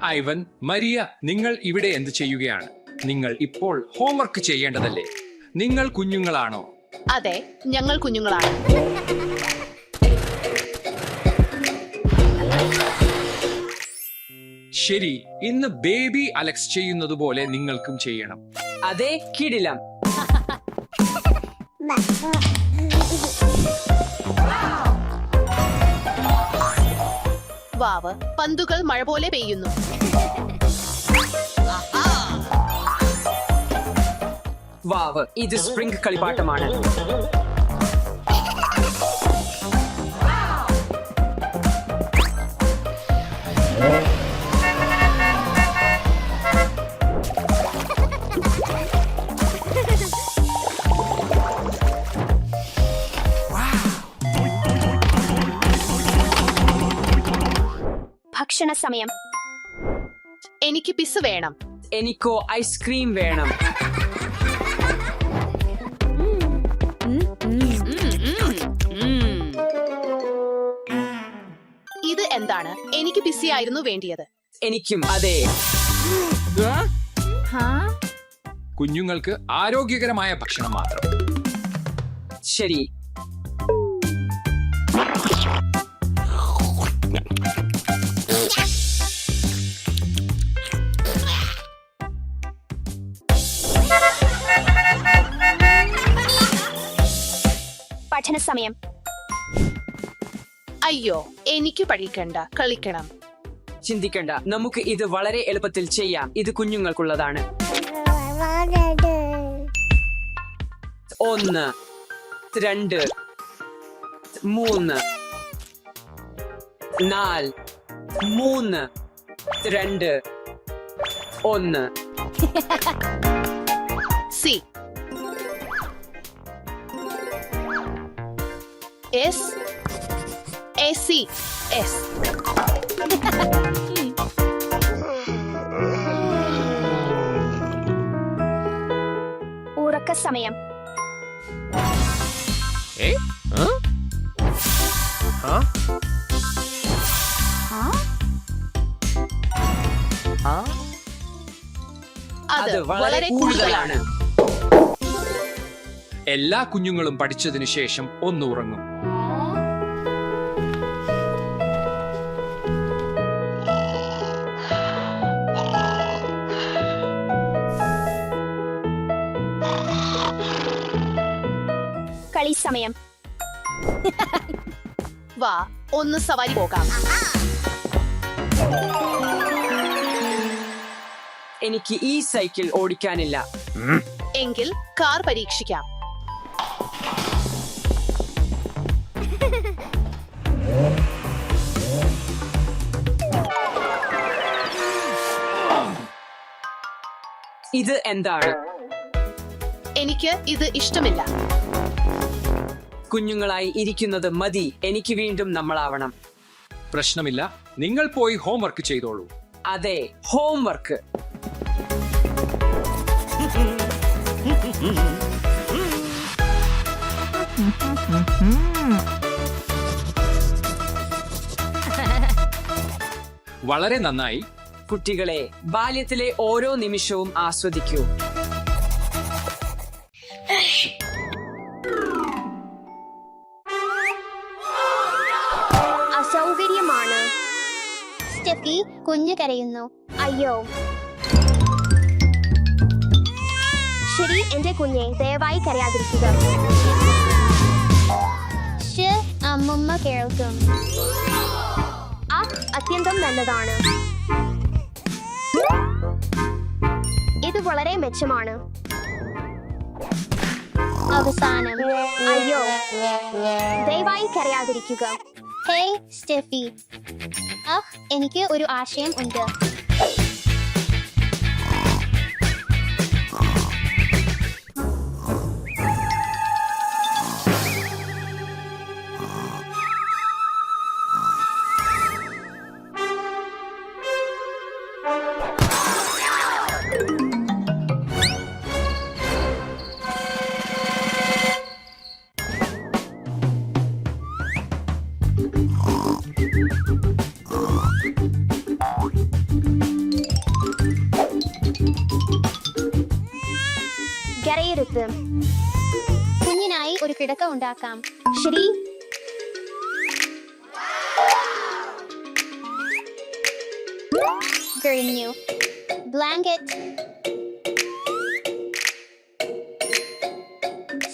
Ivan, Maria, നിങ്ങൾ ഇവിടെ എന്ത് ചെയ്യുകയാണ്? നിങ്ങൾ ഇപ്പോൾ ഹോംവർക്ക് ചെയ്യേണ്ടതല്ലേ? നിങ്ങൾ കുഞ്ഞുങ്ങളാണോ? അതെ, ഞങ്ങൾ കുഞ്ഞുങ്ങളാണ്. ശരി, ഇന്ന് ബേബി അലക്സ് ചെയ്യുന്നത് പോലെ നിങ്ങൾക്കും ചെയ്യണം. അതെ, കിടിലം. വാവ്, പന്തുകൾ മഴ പോലെ പെയ്യുന്നു. വാവ്, ഇത് സ്പ്രിംഗ് കളിപ്പാട്ടമാണ്. ഭക്ഷണ സമയം. എനിക്ക് പിസ് വേണം. എനിക്കോ ഐസ്ക്രീം വേണം. ഇത് എന്താണ്? എനിക്ക് പിസിയായിരുന്നു വേണ്ടിയത്. എനിക്കും അതെ. കുഞ്ഞുങ്ങൾക്ക് ആരോഗ്യകരമായ ഭക്ഷണം മാത്രം. ശരി. പഠന സമയം. അയ്യോ, എനിക്ക് പഠിക്കണ്ട, കളിക്കണം. ചിന്തിക്കണ്ട, നമുക്ക് ഇത് വളരെ എളുപ്പത്തിൽ ചെയ്യാം. ഇത് കുഞ്ഞുങ്ങൾക്കുള്ളതാണ്. 1 2 3 4 3 2 1. C S A C S. ഉറക്ക സമയം. അത് വളരെ കൂടുതലാണ്. എല്ലാ കുഞ്ഞുങ്ങളും പഠിച്ചതിനു ശേഷം ഒന്ന് ഉറങ്ങും. കളി സമയം. വാ, ഒന്ന് സവാരി പോകാം. എനിക്ക് ഈ സൈക്കിൾ ഓടിക്കാനില്ല. എങ്കിൽ കാർ പരീക്ഷിക്കാം. ഇത് എന്താണ്? എനിക്ക് ഇത് ഇഷ്ടമില്ല. കുഞ്ഞുങ്ങളായി ഇരിക്കുന്നത് മതി. എനിക്ക് വീണ്ടും നമ്മളാവണം. പ്രശ്നമില്ല, നിങ്ങൾ പോയി ഹോംവർക്ക് ചെയ്തോളൂ. അതെ, ഹോംവർക്ക്. വളരെ നന്നായി. കുട്ടികളെ, ബാല്യത്തിലെ ഓരോ നിമിഷവും ആസ്വദിക്കൂ. അസൗകര്യമാണ്. സ്റ്റെഫി, കുഞ്ഞ് കരയുന്നു. അയ്യോ. ശരി, എന്റെ കുഞ്ഞെ, ദയവായി കരയാതിരിക്കുക. അമ്മമ്മ കേൾക്കും. ആ, അത്യന്തം നല്ലതാണ്. ഇത് വളരെ മെച്ചമാണ്. അവസാനം. അയ്യോ, ദയവായി കരയാതിരിക്കുക. ഹേയ് സ്റ്റെഫി, എനിക്ക് ഒരു ആശയം ഉണ്ട്. കരയരുത്. കുഞ്ഞിനായി ഒരു കിടക്ക ഉണ്ടാക്കാം. ശരി. കഴിഞ്ഞു. ബ്ലാങ്കറ്റ്.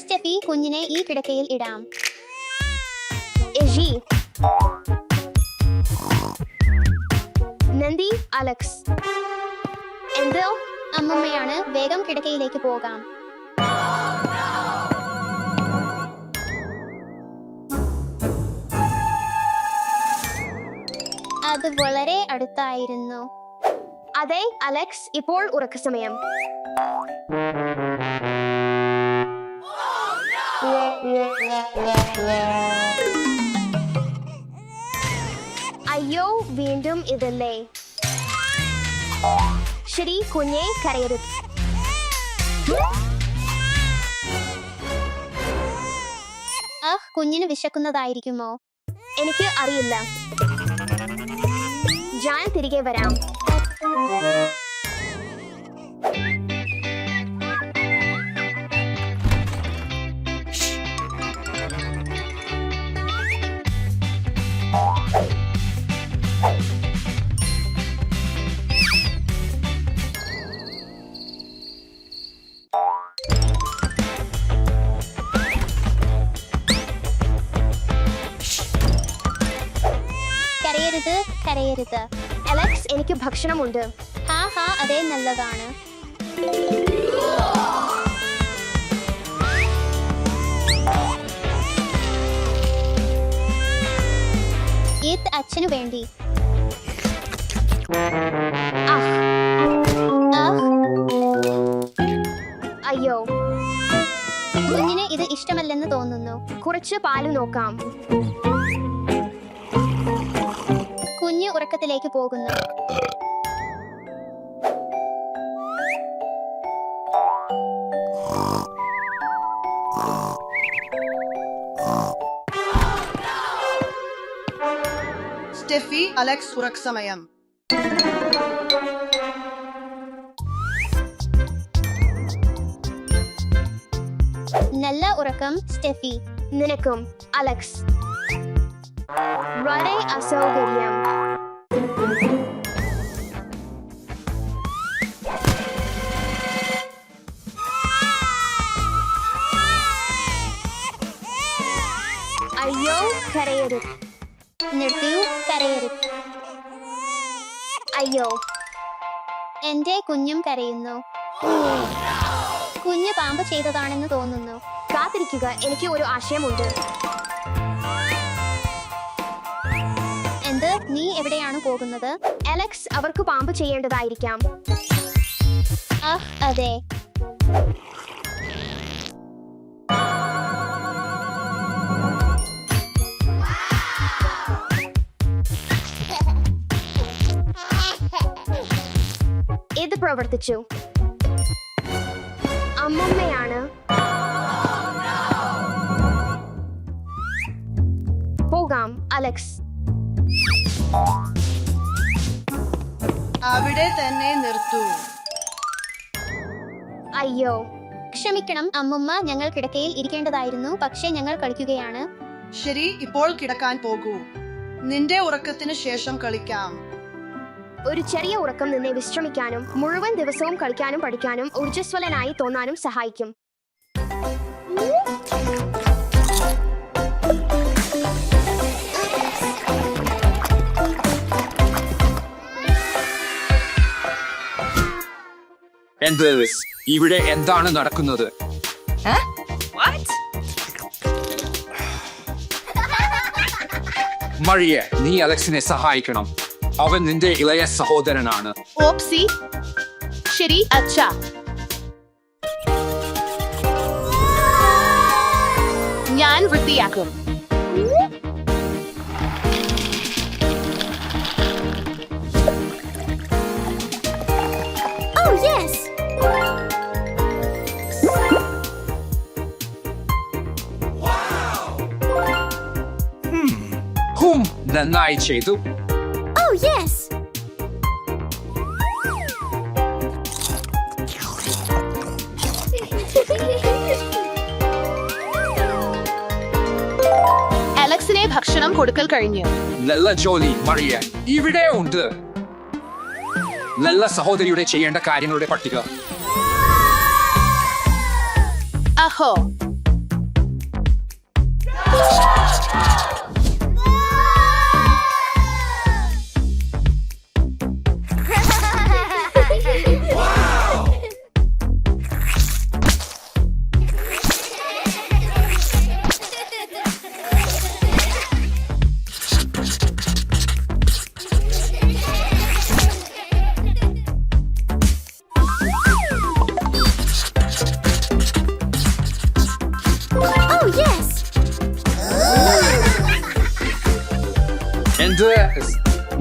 സ്റ്റെഫി, കുഞ്ഞിനെ ഈ കിടക്കയിൽ ഇടാം. എജി, നന്ദി, അലക്സ്. എന്തോ? അമ്മമ്മയാണ്. വേഗം കിടക്കയിലേക്ക് പോകാം. അത് വളരെ അടുത്തായിരുന്നു. അതെ, അലക്സ്, ഇപ്പോൾ ഉറക്കസമയം. അയ്യോ, വീണ്ടും ഇതല്ലേ. ശരി, കുഞ്ഞെ, കരയരുത്. കുഞ്ഞിന് വിശക്കുന്നതായിരിക്കുമോ? എനിക്ക് അറിയില്ല. ഞാൻ തിരികെ വരാം. കരയരുത്, കരയരുത്. അലക്സ്, എനിക്ക് ഭക്ഷണമുണ്ട്. ഹാ, അതേ, നല്ലതാണ്. ഇത് അച്ഛനു വേണ്ടി. അയ്യോ, കുഞ്ഞിന് ഇത് ഇഷ്ടമല്ലെന്ന് തോന്നുന്നു. കുറച്ച് പാല് നോക്കാം. കുഞ്ഞ് ഉറക്കത്തിലേക്ക് പോകുന്നു. സ്റ്റെഫി, അലക്സ്, ഉറക്കസമയം. നല്ല ഉറക്കം, സ്റ്റെഫി. നിനക്കും, അലക്സ്. വളരെ അസൗകര്യം. അയ്യോ, കരയരുത്. നിർത്തൂ, കരയരുത്. അയ്യോ, എന്റെ കുഞ്ഞും കരയുന്നു. കുഞ്ഞ് പാമ്പ് ചെയ്തതാണെന്ന് തോന്നുന്നു. കാത്തിരിക്കുക, എനിക്ക് ഒരു ആശയമുണ്ട്. എന്ത്? നീ എവിടെയാണ് പോകുന്നത്? അലക്സ്, അവർക്ക് പാമ്പ് ചെയ്യേണ്ടതായിരിക്കാം. അതെ. ഇത് പ്രവർത്തിച്ചു. അമ്മമ്മയാണ്. പോകാം, അലക്സ്. അവിടെ തന്നെ നിർത്തൂ. അയ്യോ, ക്ഷമിക്കണം അമ്മുമ്മ, ഞങ്ങൾ കിടക്കയിൽ ഇരിക്കേണ്ടതായിരുന്നു, പക്ഷേ ഞങ്ങൾ കളിക്കുകയാണ്. ശരി, ഇപ്പോൾ കിടക്കാൻ പോകൂ. നിന്റെ ഉറക്കത്തിന് ശേഷം കളിക്കാം. ഒരു ചെറിയ ഉറക്കം നിന്നെ വിശ്രമിക്കാനും മുഴുവൻ ദിവസവും കളിക്കാനും പഠിക്കാനും ഊർജ്ജസ്വലനായി തോന്നാനും സഹായിക്കും. എന്ത്? ഇവിടെ എന്താണ് നടക്കുന്നത്? മറിയ, നീ അലക്സിനെ സഹായിക്കണം. അവൻ നിന്റെ ഇളയ സഹോദരനാണ്. ഓപ്സി. ശരി, അച്ഛാ. ഞാൻ വൃത്തിയാക്കും. നന്നായി ചെയ്തു. ഭക്ഷണം കൊടുക്കൽ കഴിഞ്ഞു. നല്ല ജോലി മറിയ. ഇവിടെ ഉണ്ട് നല്ല സഹോദരിയുടെ ചെയ്യേണ്ട കാര്യങ്ങളുടെ പട്ടിക. അഹോ, എന്ത്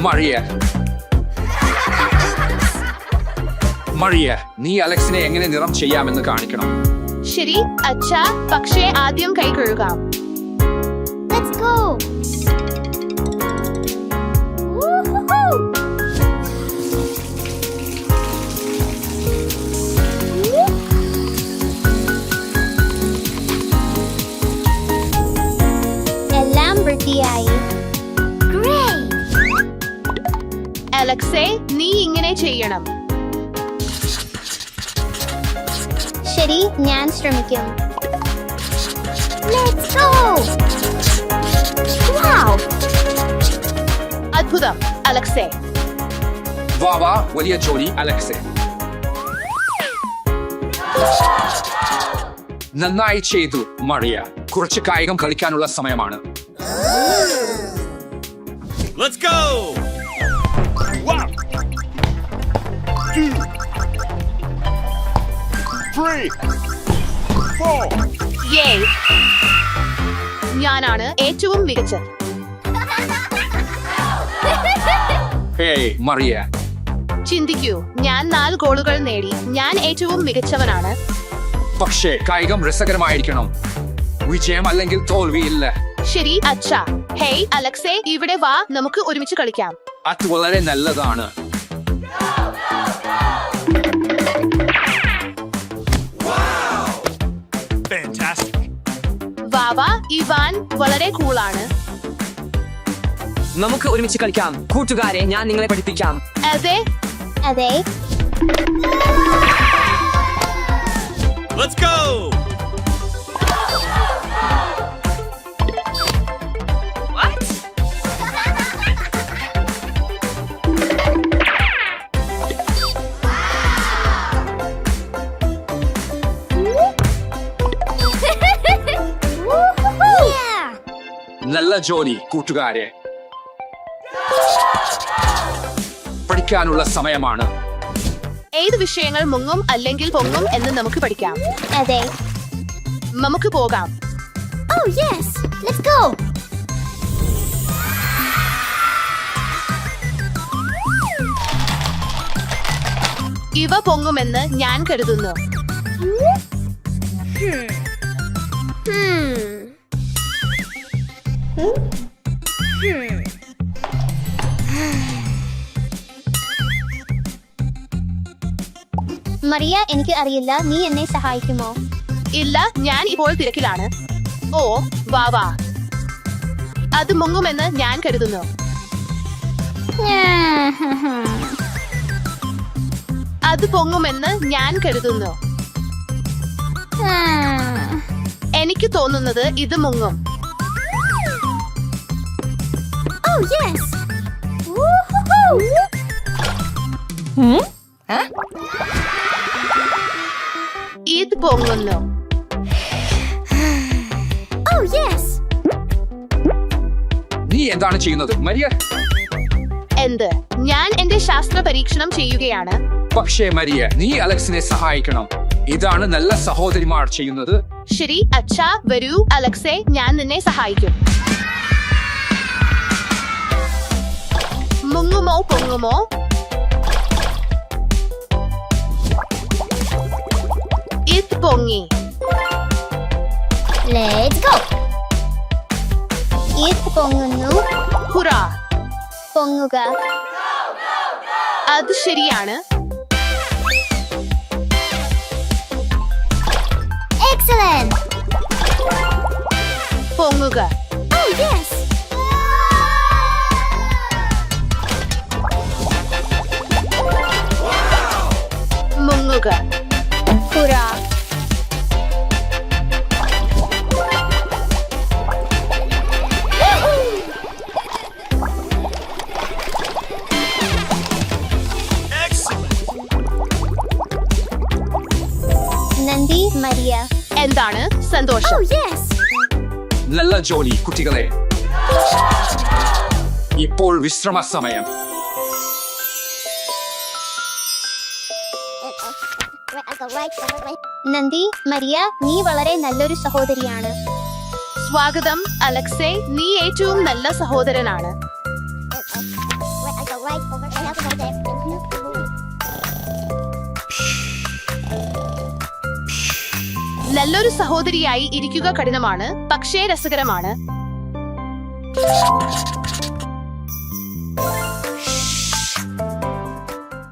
മറിയ? മറിയ, നീ അലക്സിനെ എങ്ങനെ നിറം ചെയ്യാമെന്ന് കാണിക്കണം. ശരി അച്ഛാ, പക്ഷേ ആദ്യം കൈ കഴുകാം. Let's go. എല്ലാം വൃത്തിയായി. അലക്സേ, നീ ഇങ്ങനെ ചെയ്യണം. ശരി, ഞാൻ ശ്രമിക്കും. Let's go. Wow. അത്ഭുതം അലക്സേ. വാ വലിയ ജോലി അലക്സെ. നന്നായി ചെയ്തു മറിയ. കുറച്ച് കായികം കളിക്കാനുള്ള സമയമാണ്. Let's go! 1, 2, 3, 4. യേ, ഞാനാണ് ഏറ്റവും മികച്ചത്. ഹേയ് മറിയ, ചിന്തിക്കൂ, ഞാൻ 4 ഗോളുകൾ നേടി. ഞാൻ ഏറ്റവും മികച്ചവനാണ്. പക്ഷേ കായികം രസകരമായിരിക്കണം. വിജയം അല്ലെങ്കിൽ തോൽവിയില്ല. ശരി അച്ഛാ. ഹേയ് അലക്സേ, ഇവിടെ വാ, നമുക്ക് ഒരുമിച്ച് കളിക്കാം. അത് വളരെ നല്ലതാണ്. Fantastic. വാവ, ഇവാൻ വളരെ കൂളാണ്. നമുക്ക് ഒരുമിച്ച് കളിക്കാം കൂട്ടുകാരെ. ഞാൻ നിങ്ങളെ പഠിപ്പിക്കാം. അതെ, അതെ. Let's go! നല്ല ജോലി കൂട്ടുകാരെ. പഠിക്കാനുള്ള സമയമാണ്. ഏത് വിഷയങ്ങൾ മുങ്ങും അല്ലെങ്കിൽ പൊങ്ങും എന്ന് നമുക്ക് പഠിക്കാം. അതെ. നമുക്ക് പോകാം. Oh yes. Let's go. ഇവ പൊങ്ങുമെന്ന് ഞാൻ കരുതുന്നു. മറിയ, എനിക്ക് അറിയില്ല. നീ എന്നെ സഹായിക്കുമോ? ഇല്ല, ഞാൻ ഇപ്പോൾ തിരക്കിലാണ്. ഓ വാവാ, അത് മുങ്ങുമെന്ന് ഞാൻ കരുതുന്നു. അത് പൊങ്ങുമെന്ന് ഞാൻ കരുതുന്നു. എനിക്ക് തോന്നുന്നത് ഇത് മുങ്ങും. Oh yes. ഇത് പൊങ്ങുന്നു. Oh yes. നീ എന്താണ് ചെയ്യുന്നത് മരിയ? എന്ത്? ഞാൻ എന്റെ ശാസ്ത്ര പരീക്ഷണം ചെയ്യുകയാണ്. പക്ഷേ മരിയ, നീ അലക്സിനെ സഹായിക്കണം. ഇതാണ് നല്ല സഹോദരിമാർ ചെയ്യുന്നത്. ശരി അച്ഛാ, വരൂ അലക്സേ, ഞാൻ നിന്നെ സഹായിക്കും. മുങ്ങുമോ പൊങ്ങുമോ? ഇത് പൊങ്ങി. Let's go. ഇത് പൊങ്ങുന്നു. ഹുറ, പൊങ്ങുക. അത് ശരിയാണ്. Excellent. പൊങ്ങുക. Oh yes. ഹുറാ. Excellent. നന്ദി മരിയ. എന്താണ് സന്തോഷം? നല്ല ജോലി കുട്ടികളെ. ഇപ്പോൾ വിശ്രമ സമയം. നന്ദി മരിയ, നീ വളരെ നല്ലൊരു സഹോദരിയാണ്. സ്വാഗതം അലക്സേ, നീ ഏറ്റവും നല്ല സഹോദരനാണ്. നല്ലൊരു സഹോദരിയായി ഇരിക്കുക കഠിനമാണ്, പക്ഷേ രസകരമാണ്.